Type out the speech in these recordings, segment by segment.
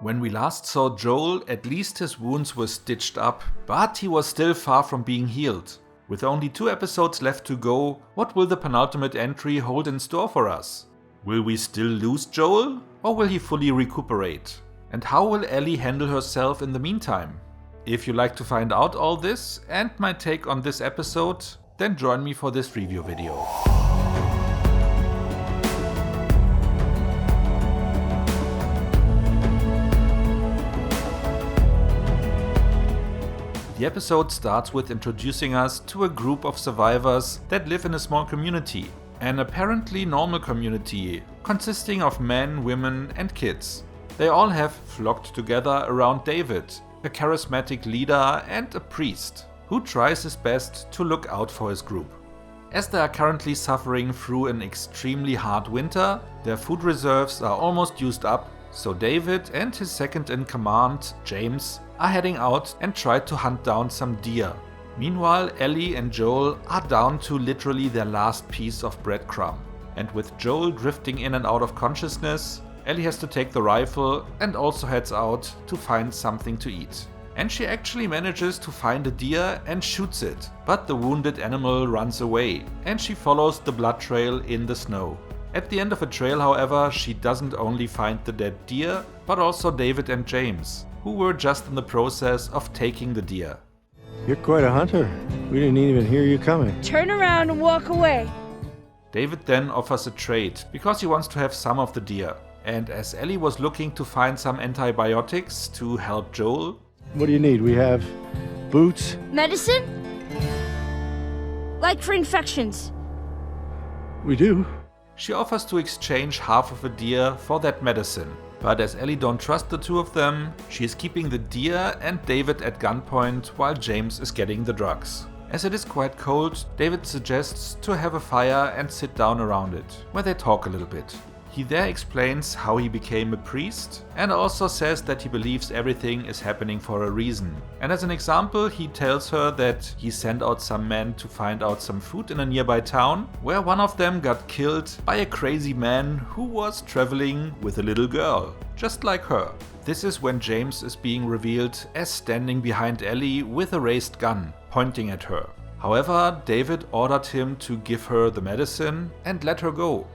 When we last saw Joel, at least his wounds were stitched up, but he was still far from being healed. With only 2 episodes left to go, what will the penultimate entry hold in store for us? Will we still lose Joel, or will he fully recuperate? And how will Ellie handle herself in the meantime? If you'd like to find out all this and my take on this episode, then join me for this review video. The episode starts with introducing us to a group of survivors that live in a small community, an apparently normal community consisting of men, women and kids. They all have flocked together around David, a charismatic leader and a priest, who tries his best to look out for his group. As they are currently suffering through an extremely hard winter, their food reserves are almost used up, so David and his second in command, James, are heading out and try to hunt down some deer. Meanwhile, Ellie and Joel are down to literally their last piece of breadcrumb. And with Joel drifting in and out of consciousness, Ellie has to take the rifle and also heads out to find something to eat. And she actually manages to find a deer and shoots it, but the wounded animal runs away and she follows the blood trail in the snow. At the end of a trail, however, she doesn't only find the dead deer, but also David and James, who were just in the process of taking the deer. You're quite a hunter. We didn't even hear you coming. Turn around and walk away. David then offers a trade because he wants to have some of the deer. And as Ellie was looking to find some antibiotics to help Joel... What do you need? We have boots. Medicine? Like for infections. We do. She offers to exchange half of a deer for that medicine. But as Ellie don't trust the two of them, she is keeping the deer and David at gunpoint while James is getting the drugs. As it is quite cold, David suggests to have a fire and sit down around it, where they talk a little bit. He there explains how he became a priest and also says that he believes everything is happening for a reason. And as an example, he tells her that he sent out some men to find out some food in a nearby town, where one of them got killed by a crazy man who was traveling with a little girl, just like her. This is when James is being revealed as standing behind Ellie with a raised gun, pointing at her. However, David ordered him to give her the medicine and let her go.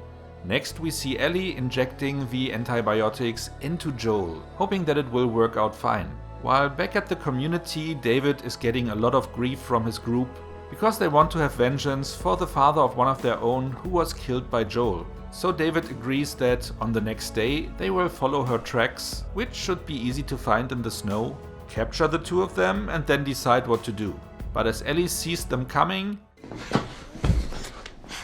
Next we see Ellie injecting the antibiotics into Joel, hoping that it will work out fine. While back at the community, David is getting a lot of grief from his group because they want to have vengeance for the father of one of their own who was killed by Joel. So David agrees that on the next day they will follow her tracks, which should be easy to find in the snow, capture the two of them and then decide what to do. But as Ellie sees them coming...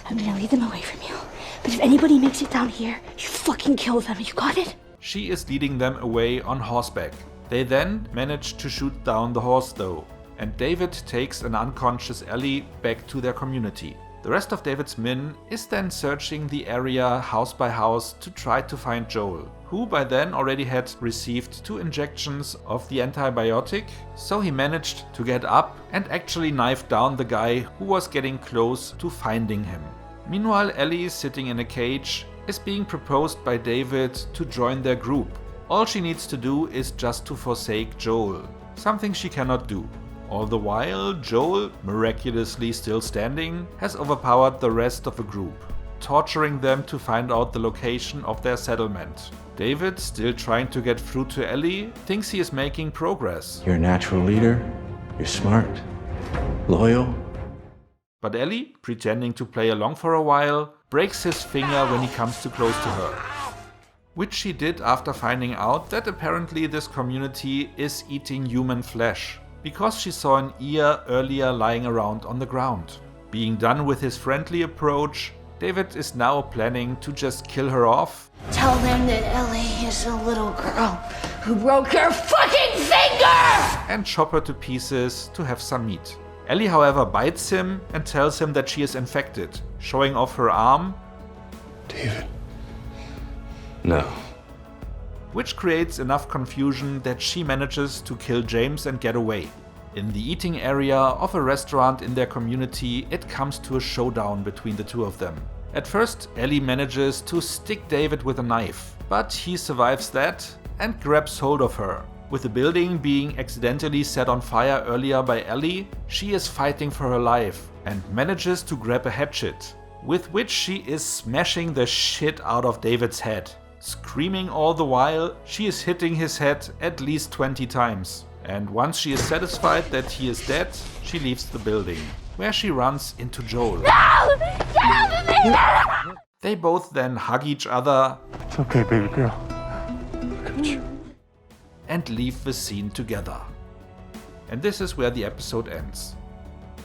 I'm gonna lead them away from you. But if anybody makes it down here, you fucking kill them. You got it? She is leading them away on horseback. They then manage to shoot down the horse though, and David takes an unconscious Ellie back to their community. The rest of David's men is then searching the area house by house to try to find Joel, who by then already had received 2 injections of the antibiotic, so he managed to get up and actually knife down the guy who was getting close to finding him. Meanwhile, Ellie, sitting in a cage, is being proposed by David to join their group. All she needs to do is just to forsake Joel, something she cannot do. All the while, Joel, miraculously still standing, has overpowered the rest of the group, torturing them to find out the location of their settlement. David, still trying to get through to Ellie, thinks he is making progress. You're a natural leader. You're smart. Loyal. But Ellie, pretending to play along for a while, breaks his finger when he comes too close to her. Which she did after finding out that apparently this community is eating human flesh, because she saw an ear earlier lying around on the ground. Being done with his friendly approach, David is now planning to just kill her off. Tell them that Ellie is a little girl who broke her fucking finger! And chop her to pieces to have some meat. Ellie, however, bites him and tells him that she is infected, showing off her arm. David. No. Which creates enough confusion that she manages to kill James and get away. In the eating area of a restaurant in their community, it comes to a showdown between the two of them. At first, Ellie manages to stick David with a knife, but he survives that and grabs hold of her. With the building being accidentally set on fire earlier by Ellie, she is fighting for her life and manages to grab a hatchet, with which she is smashing the shit out of David's head. Screaming all the while, she is hitting his head at least 20 times. And once she is satisfied that he is dead, she leaves the building, where she runs into Joel. No! Get off of me! They both then hug each other It's okay, baby girl. and leave the scene together. And this is where the episode ends.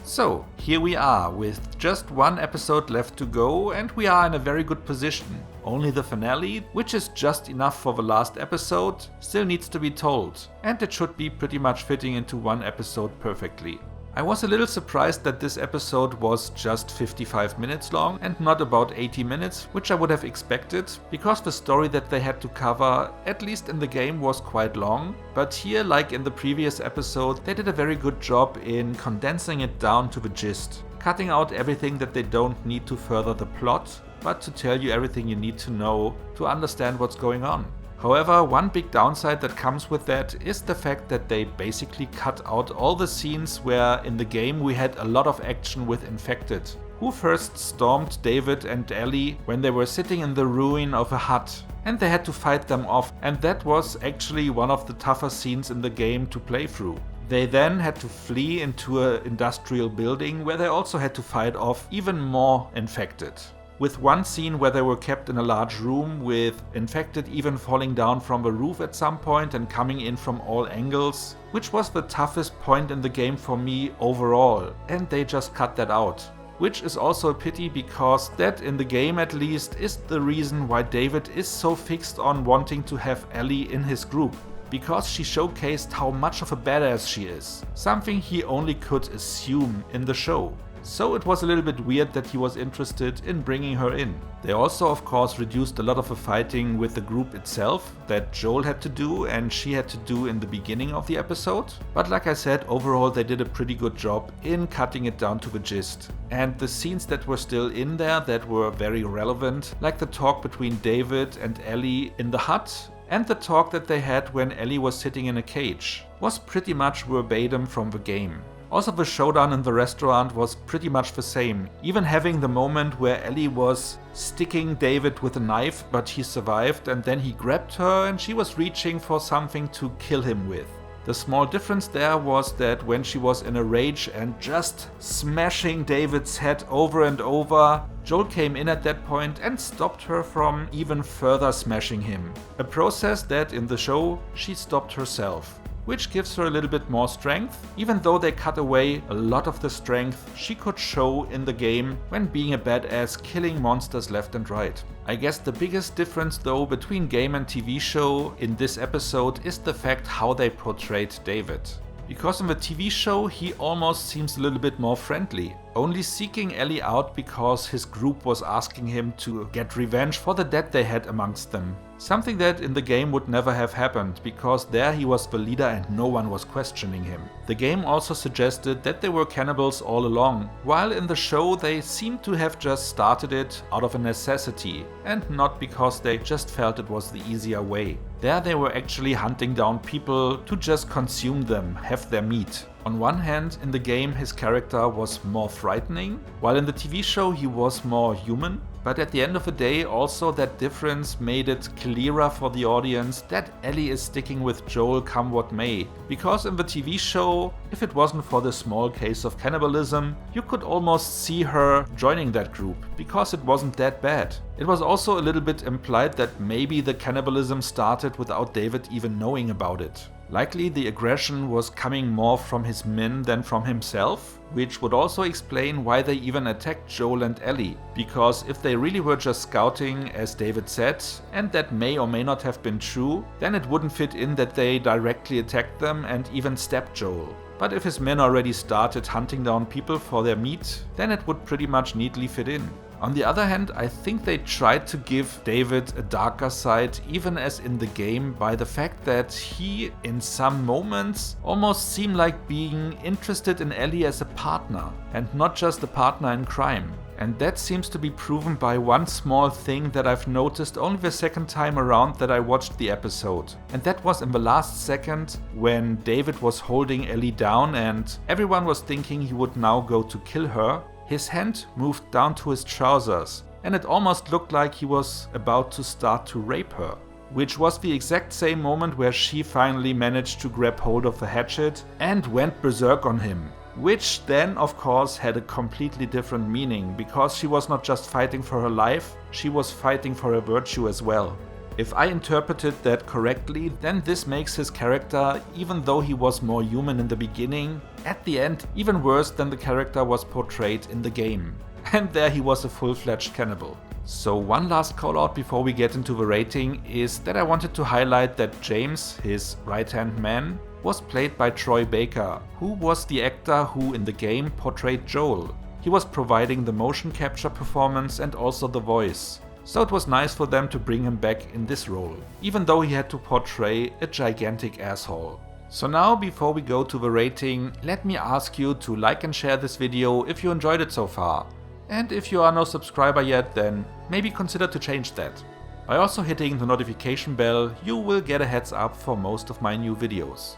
So, here we are with just one episode left to go, and we are in a very good position. Only the finale, which is just enough for the last episode, still needs to be told, and it should be pretty much fitting into one episode perfectly. I was a little surprised that this episode was just 55 minutes long and not about 80 minutes, which I would have expected, because the story that they had to cover, at least in the game, was quite long. But here, like in the previous episode, they did a very good job in condensing it down to the gist, cutting out everything that they don't need to further the plot, but to tell you everything you need to know to understand what's going on. However, one big downside that comes with that is the fact that they basically cut out all the scenes where in the game we had a lot of action with infected, who first stormed David and Ellie when they were sitting in the ruin of a hut, and they had to fight them off, and that was actually one of the tougher scenes in the game to play through. They then had to flee into an industrial building where they also had to fight off even more infected. With one scene where they were kept in a large room with infected even falling down from the roof at some point and coming in from all angles, which was the toughest point in the game for me overall, and they just cut that out. Which is also a pity, because that, in the game at least, is the reason why David is so fixed on wanting to have Ellie in his group. Because she showcased how much of a badass she is, something he only could assume in the show. So it was a little bit weird that he was interested in bringing her in. They also of course reduced a lot of the fighting with the group itself that Joel had to do and she had to do in the beginning of the episode. But like I said, overall they did a pretty good job in cutting it down to the gist. And the scenes that were still in there that were very relevant, like the talk between David and Ellie in the hut, and the talk that they had when Ellie was sitting in a cage, was pretty much verbatim from the game. Also, the showdown in the restaurant was pretty much the same, even having the moment where Ellie was sticking David with a knife, but he survived, and then he grabbed her and she was reaching for something to kill him with. The small difference there was that when she was in a rage and just smashing David's head over and over, Joel came in at that point and stopped her from even further smashing him. A process that in the show she stopped herself, which gives her a little bit more strength, even though they cut away a lot of the strength she could show in the game when being a badass killing monsters left and right. I guess the biggest difference though between game and TV show in this episode is the fact how they portrayed David. Because in the TV show he almost seems a little bit more friendly, only seeking Ellie out because his group was asking him to get revenge for the debt they had amongst them. Something that in the game would never have happened, because there he was the leader and no one was questioning him. The game also suggested that they were cannibals all along, while in the show they seemed to have just started it out of a necessity, and not because they just felt it was the easier way. There they were actually hunting down people to just consume them, have their meat. On one hand, in the game his character was more frightening, while in the TV show he was more human. But at the end of the day, also that difference made it clearer for the audience that Ellie is sticking with Joel come what may. Because in the TV show, if it wasn't for the small case of cannibalism, you could almost see her joining that group, because it wasn't that bad. It was also a little bit implied that maybe the cannibalism started without David even knowing about it. Likely the aggression was coming more from his men than from himself, which would also explain why they even attacked Joel and Ellie, because if they really were just scouting, as David said, and that may or may not have been true, then it wouldn't fit in that they directly attacked them and even stabbed Joel. But if his men already started hunting down people for their meat, then it would pretty much neatly fit in. On the other hand, I think they tried to give David a darker side, even as in the game, by the fact that he, in some moments, almost seemed like being interested in Ellie as a partner, and not just a partner in crime. And that seems to be proven by one small thing that I've noticed only the second time around that I watched the episode. And that was in the last second when David was holding Ellie down and everyone was thinking he would now go to kill her. His hand moved down to his trousers and it almost looked like he was about to start to rape her. Which was the exact same moment where she finally managed to grab hold of the hatchet and went berserk on him. Which then, of course, had a completely different meaning, because she was not just fighting for her life, she was fighting for her virtue as well. If I interpreted that correctly, then this makes his character, even though he was more human in the beginning, at the end even worse than the character was portrayed in the game. And there he was a full-fledged cannibal. So one last call out before we get into the rating is that I wanted to highlight that James, his right-hand man, was played by Troy Baker, who was the actor who in the game portrayed Joel. He was providing the motion capture performance and also the voice. So it was nice for them to bring him back in this role, even though he had to portray a gigantic asshole. So now, before we go to the rating, let me ask you to like and share this video if you enjoyed it so far. And if you are no subscriber yet, then maybe consider to change that. By also hitting the notification bell, you will get a heads up for most of my new videos.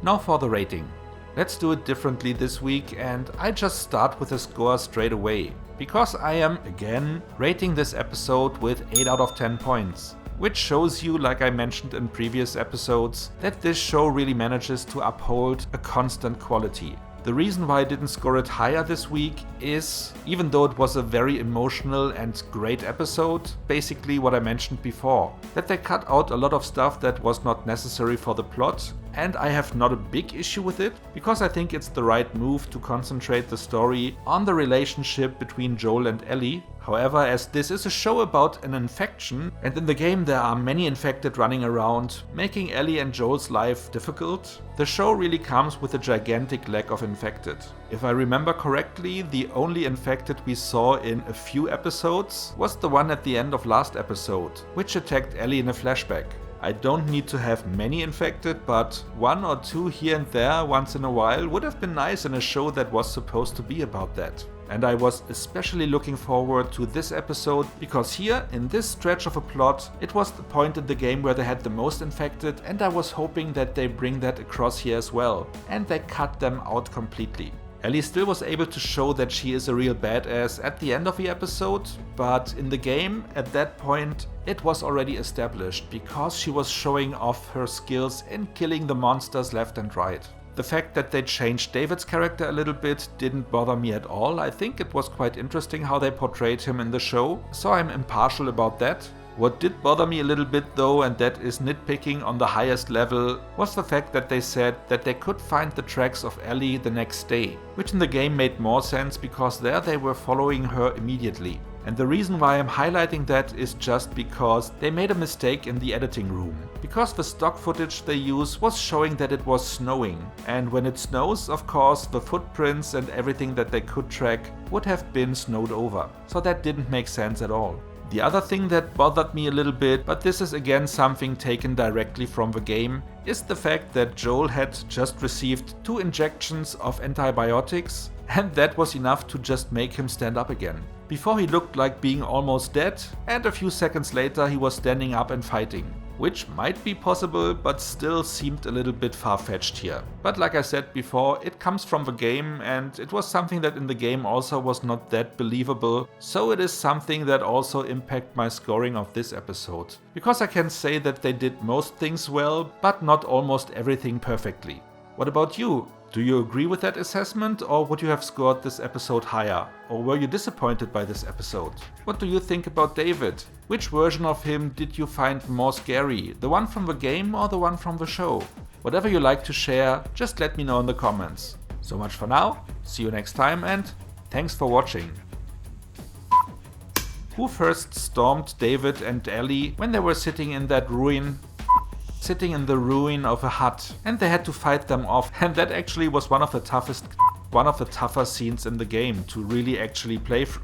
Now for the rating. Let's do it differently this week and I just start with a score straight away, because I am, again, rating this episode with 8 out of 10 points. Which shows you, like I mentioned in previous episodes, that this show really manages to uphold a constant quality. The reason why I didn't score it higher this week is, even though it was a very emotional and great episode, basically what I mentioned before, that they cut out a lot of stuff that was not necessary for the plot, and I have not a big issue with it, because I think it's the right move to concentrate the story on the relationship between Joel and Ellie. However, as this is a show about an infection, and in the game there are many infected running around, making Ellie and Joel's life difficult, the show really comes with a gigantic lack of infected. If I remember correctly, the only infected we saw in a few episodes was the one at the end of last episode, which attacked Ellie in a flashback. I don't need to have many infected, but 1 or 2 here and there once in a while would have been nice in a show that was supposed to be about that. And I was especially looking forward to this episode, because here, in this stretch of a plot, it was the point in the game where they had the most infected, and I was hoping that they bring that across here as well, and they cut them out completely. Ellie still was able to show that she is a real badass at the end of the episode, but in the game, at that point, it was already established, because she was showing off her skills in killing the monsters left and right. The fact that they changed David's character a little bit didn't bother me at all. I think it was quite interesting how they portrayed him in the show, so I'm impartial about that. What did bother me a little bit though, and that is nitpicking on the highest level, was the fact that they said that they could find the tracks of Ellie the next day, which in the game made more sense because there they were following her immediately. And the reason why I'm highlighting that is just because they made a mistake in the editing room. Because the stock footage they use was showing that it was snowing, and when it snows, of course, the footprints and everything that they could track would have been snowed over. So that didn't make sense at all. The other thing that bothered me a little bit, but this is again something taken directly from the game, is the fact that Joel had just received 2 injections of antibiotics, and that was enough to just make him stand up again. Before he looked like being almost dead, and a few seconds later he was standing up and fighting. Which might be possible, but still seemed a little bit far-fetched here. But like I said before, it comes from the game, and it was something that in the game also was not that believable, so it is something that also impacted my scoring of this episode. Because I can say that they did most things well, but not almost everything perfectly. What about you? Do you agree with that assessment, or would you have scored this episode higher? Or were you disappointed by this episode? What do you think about David? Which version of him did you find more scary? The one from the game or the one from the show? Whatever you like to share, just let me know in the comments. So much for now, see you next time, and thanks for watching. Who first stormed David and Ellie when they were sitting in the ruin of a hut, and they had to fight them off, and that actually was one of the tougher scenes in the game to really actually play through.